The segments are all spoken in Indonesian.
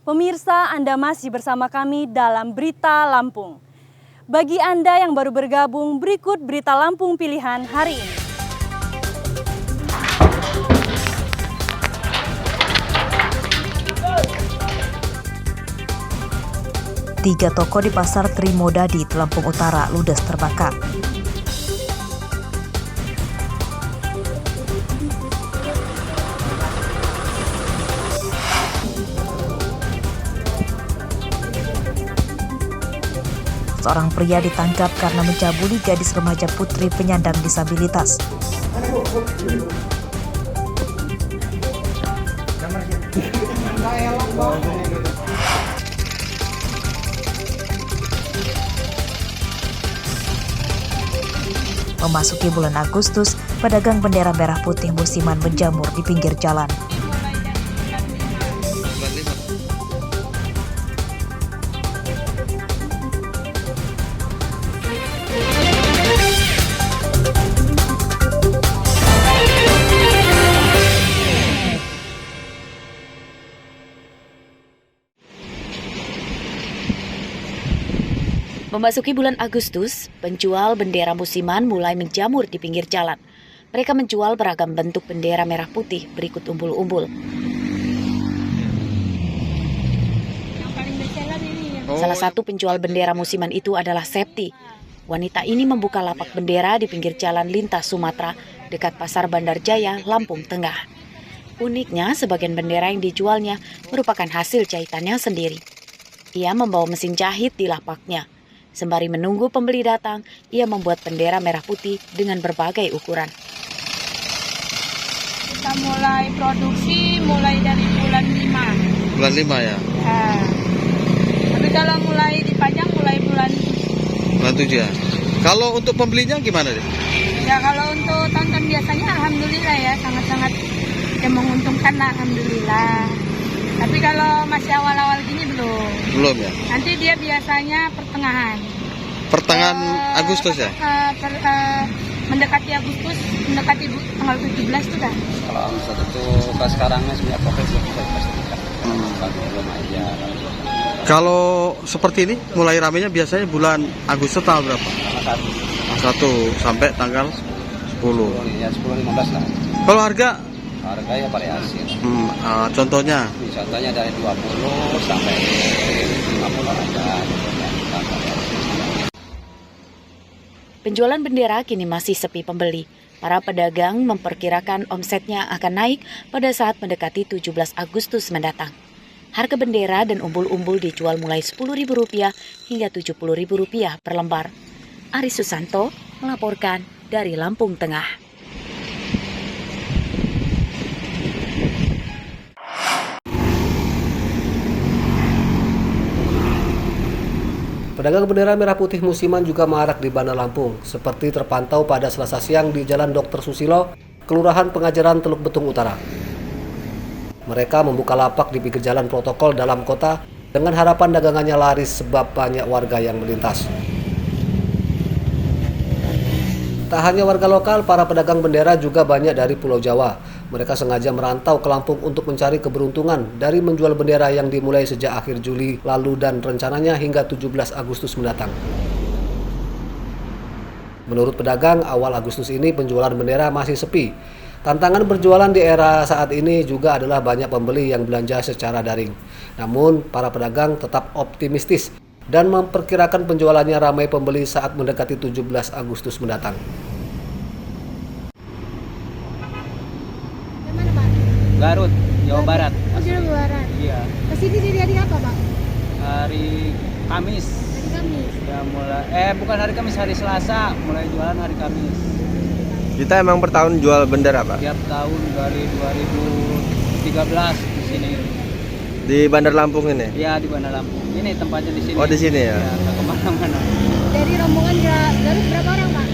Pemirsa, Anda masih bersama kami dalam Berita Lampung. Bagi Anda yang baru bergabung, berikut Berita Lampung pilihan hari ini. Tiga toko di Pasar Trimodadi, Lampung Utara, ludes terbakar. Seorang pria ditangkap karena mencabuli gadis remaja putri penyandang disabilitas. Memasuki bulan Agustus, pedagang bendera merah putih musiman menjamur di pinggir jalan. Memasuki bulan Agustus, penjual bendera musiman mulai menjamur di pinggir jalan. Mereka menjual beragam bentuk bendera merah putih berikut umbul-umbul. Salah satu penjual bendera musiman itu adalah Septi. Wanita ini membuka lapak bendera di pinggir jalan lintas Sumatera dekat Pasar Bandar Jaya, Lampung Tengah. Uniknya, sebagian bendera yang dijualnya merupakan hasil jahitannya sendiri. Ia membawa mesin jahit di lapaknya. Sembari menunggu pembeli datang, ia membuat bendera merah putih dengan berbagai ukuran. Kita mulai produksi dari bulan 5. Bulan 5 ya? Tapi kalau mulai dipajang mulai bulan 7. Bulan 7 ya? Kalau untuk pembelinya gimana deh? Ya kalau untuk tonton biasanya alhamdulillah ya, sangat-sangat menguntungkan lah, alhamdulillah. Tapi kalau masih awal-awal gini belum. Belum ya? Nanti dia biasanya pertengahan. Pertengahan Agustus ya? Mendekati Agustus, mendekati tanggal 17 itu dah. Kalau Agustus itu ke sekarangnya sebenarnya Covid belum bisa dipastikan. Belum aja. Kalau seperti ini mulai ramenya biasanya bulan Agustus tanggal berapa? Tanggal 1 sampai tanggal 10. Ya 10-15 lah. Kalau harga Ya variasi. Contohnya? Contohnya dari 20 sampai 50 ada. Penjualan bendera kini masih sepi pembeli. Para pedagang memperkirakan omsetnya akan naik pada saat mendekati 17 Agustus mendatang. Harga bendera dan umbul-umbul dijual mulai Rp10.000 hingga Rp70.000 per lembar. Aris Susanto melaporkan dari Lampung Tengah. Pedagang bendera merah putih musiman juga marak di Bandar Lampung, seperti terpantau pada Selasa siang di Jalan Dr. Susilo, Kelurahan Pengajaran Teluk Betung Utara. Mereka membuka lapak di pinggir jalan protokol dalam kota dengan harapan dagangannya laris sebab banyak warga yang melintas. Tak hanya warga lokal, para pedagang bendera juga banyak dari Pulau Jawa. Mereka sengaja merantau ke Lampung untuk mencari keberuntungan dari menjual bendera yang dimulai sejak akhir Juli lalu dan rencananya hingga 17 Agustus mendatang. Menurut pedagang, awal Agustus ini penjualan bendera masih sepi. Tantangan berjualan di era saat ini juga adalah banyak pembeli yang belanja secara daring. Namun, para pedagang tetap optimistis dan memperkirakan penjualannya ramai pembeli saat mendekati 17 Agustus mendatang. Garut, Jawa Barat. Jawa Barat. Iya. Kesini dari hari apa, Pak? Hari Kamis. Hari Kamis. Ya bukan hari Kamis, hari Selasa. Mulai jualan hari Kamis. Kita emang per tahun jual bendera, Pak? Tiap tahun dari 2013 di sini. Di Bandar Lampung ini? Iya, di Bandar Lampung. Ini tempatnya di sini. Oh, di sini ya? Ya, nggak kemana-mana. Dari rombongan Garut berapa orang, Pak?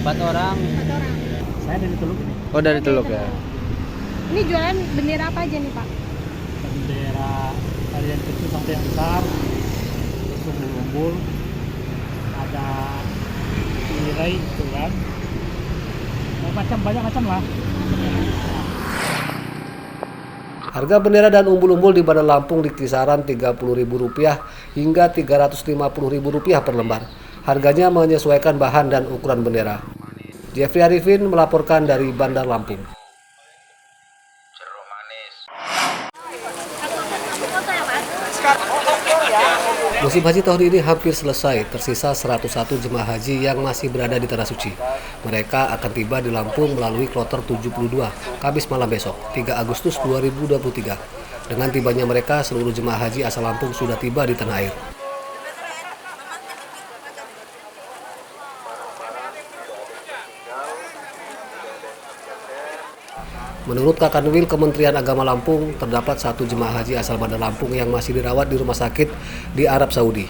4 orang. 4 orang. Saya dari Teluk ini. Oh, dari Teluk ya? Ini jualan bendera apa aja nih, Pak? Bendera dari yang kecil sampai yang besar, terus umbul-umbul, ada tirai gitu kan, banyak macam lah. Harga bendera dan umbul-umbul di Bandar Lampung di kisaran Rp30.000 hingga Rp350.000 per lembar. Harganya menyesuaikan bahan dan ukuran bendera. Jeffrey Arifin melaporkan dari Bandar Lampung. Musim haji tahun ini hampir selesai, tersisa 101 jemaah haji yang masih berada di Tanah Suci. Mereka akan tiba di Lampung melalui kloter 72, Kamis malam besok, 3 Agustus 2023. Dengan tibanya mereka, seluruh jemaah haji asal Lampung sudah tiba di tanah air. Menurut Kakanwil Kementerian Agama Lampung, terdapat 1 jemaah haji asal Bandar Lampung yang masih dirawat di rumah sakit di Arab Saudi.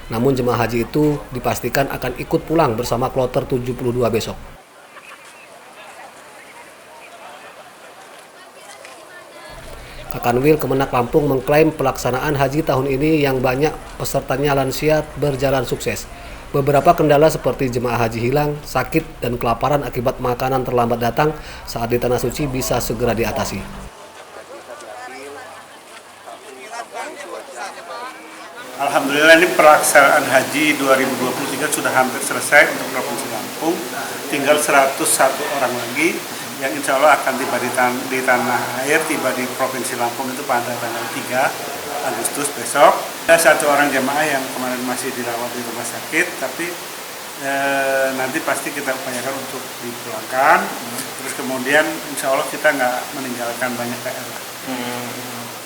Namun jemaah haji itu dipastikan akan ikut pulang bersama kloter 72 besok. Kakanwil Kemenak Lampung mengklaim pelaksanaan haji tahun ini yang banyak pesertanya lansia berjalan sukses. Beberapa kendala seperti jemaah haji hilang, sakit, dan kelaparan akibat makanan terlambat datang saat di Tanah Suci bisa segera diatasi. Alhamdulillah ini pelaksanaan haji 2023 sudah hampir selesai untuk Provinsi Lampung. Tinggal 101 orang lagi yang insya Allah akan tiba di tanah air, tiba di Provinsi Lampung itu pada tanggal 3 Agustus besok. Ada 1 orang jemaah yang kemarin masih dirawat di rumah sakit, tapi nanti pasti kita upayakan untuk dipulangkan. Terus kemudian insya Allah kita nggak meninggalkan banyak PR.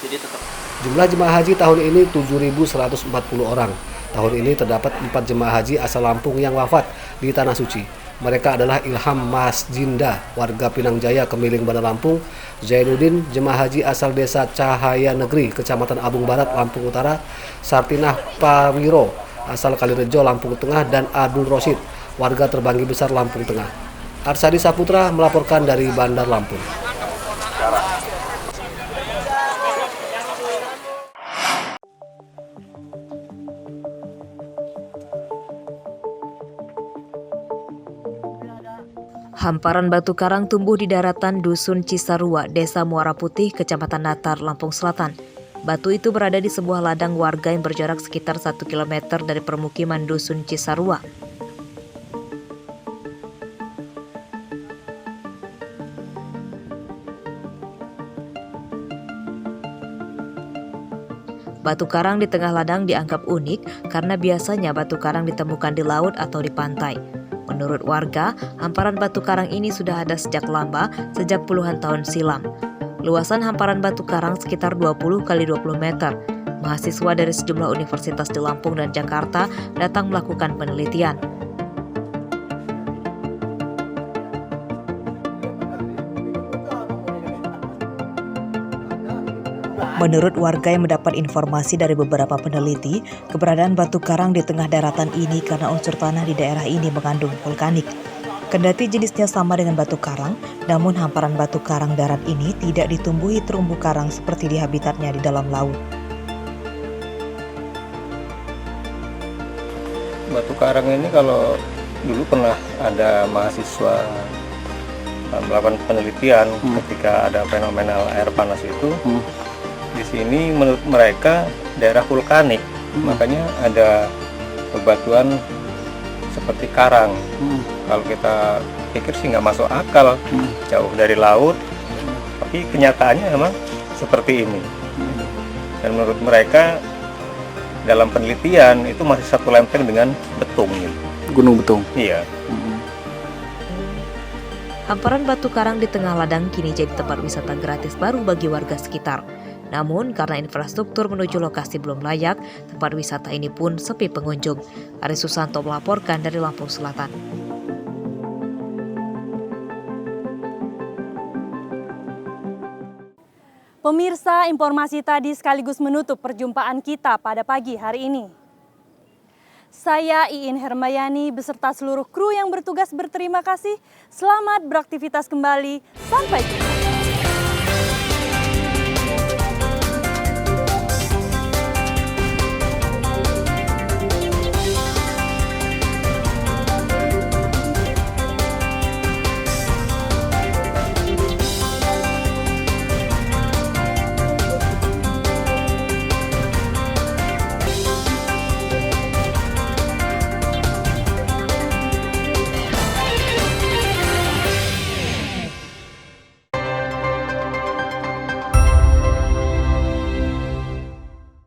Jadi tetap. Jumlah jemaah haji tahun ini 7.140 orang. Tahun ini terdapat 4 jemaah haji asal Lampung yang wafat di Tanah Suci. Mereka adalah Ilham Masjinda, warga Pinang Jaya, Kemiling, Bandar Lampung; Zainuddin, jemaah haji asal desa Cahaya Negeri, Kecamatan Abung Barat, Lampung Utara; Sartinah Pawiro, asal Kalirejo, Lampung Tengah; dan Abdul Rosid, warga Terbanggi Besar, Lampung Tengah. Arsadi Saputra melaporkan dari Bandar Lampung. Hamparan batu karang tumbuh di daratan Dusun Cisarua, Desa Muara Putih, Kecamatan Natar, Lampung Selatan. Batu itu berada di sebuah ladang warga yang berjarak sekitar 1 km dari permukiman Dusun Cisarua. Batu karang di tengah ladang dianggap unik karena biasanya batu karang ditemukan di laut atau di pantai. Menurut warga, hamparan batu karang ini sudah ada sejak lama, sejak puluhan tahun silam. Luasan hamparan batu karang sekitar 20 x 20 meter. Mahasiswa dari sejumlah universitas di Lampung dan Jakarta datang melakukan penelitian. Menurut warga yang mendapat informasi dari beberapa peneliti, keberadaan batu karang di tengah daratan ini karena unsur tanah di daerah ini mengandung vulkanik. Kendati jenisnya sama dengan batu karang, namun hamparan batu karang darat ini tidak ditumbuhi terumbu karang seperti di habitatnya di dalam laut. Batu karang ini kalau dulu pernah ada mahasiswa melakukan penelitian ketika ada fenomena air panas itu. Di sini menurut mereka daerah vulkanik, makanya ada bebatuan seperti karang. Kalau kita pikir sih nggak masuk akal, jauh dari laut, tapi kenyataannya memang seperti ini. Dan menurut mereka dalam penelitian itu masih satu lempeng dengan betung. Gunung Betung. Iya. Hamparan batu karang di tengah ladang kini jadi tempat wisata gratis baru bagi warga sekitar. Namun karena infrastruktur menuju lokasi belum layak, tempat wisata ini pun sepi pengunjung. Aris Susanto melaporkan dari Lampung Selatan. Pemirsa, informasi tadi sekaligus menutup perjumpaan kita pada pagi hari ini. Saya Iin Hermayani beserta seluruh kru yang bertugas berterima kasih. Selamat beraktivitas kembali. Sampai jumpa.